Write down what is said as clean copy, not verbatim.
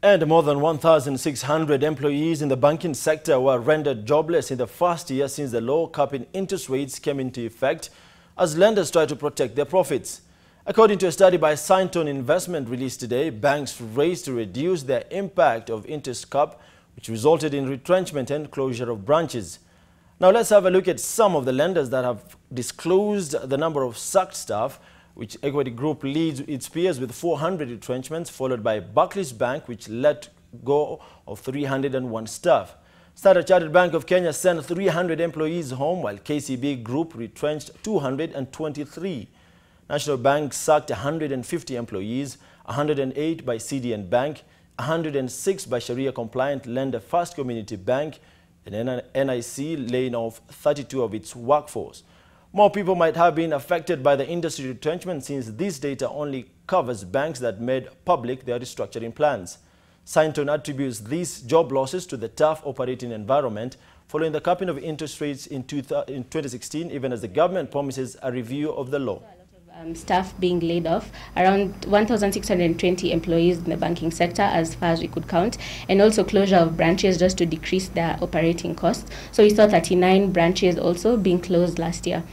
And more than 1,600 employees in the banking sector were rendered jobless in the first year since the law capping interest rates came into effect as lenders try to protect their profits. According to a study by Cytonn Investments released today, banks raced to reduce their impact of interest cap, which resulted in retrenchment and closure of branches. Now let's have a look at some of the lenders that have disclosed the number of sacked staff, which Equity Group leads its peers with 400 retrenchments, followed by Barclays Bank, which let go of 301 staff. Standard Chartered Bank of Kenya sent 300 employees home, while KCB Group retrenched 223. National Bank sacked 150 employees, 108 by CDN Bank, 106 by Sharia-compliant lender First Community Bank, and NIC laying off 32 of its workforce. More people might have been affected by the industry retrenchment since this data only covers banks that made public their restructuring plans. Cytonn attributes these job losses to the tough operating environment following the capping of interest rates in 2016, even as the government promises a review of the law. Staff being laid off, around 1,620 employees in the banking sector as far as we could count, and also closure of branches just to decrease their operating costs. So we saw 39 branches also being closed last year.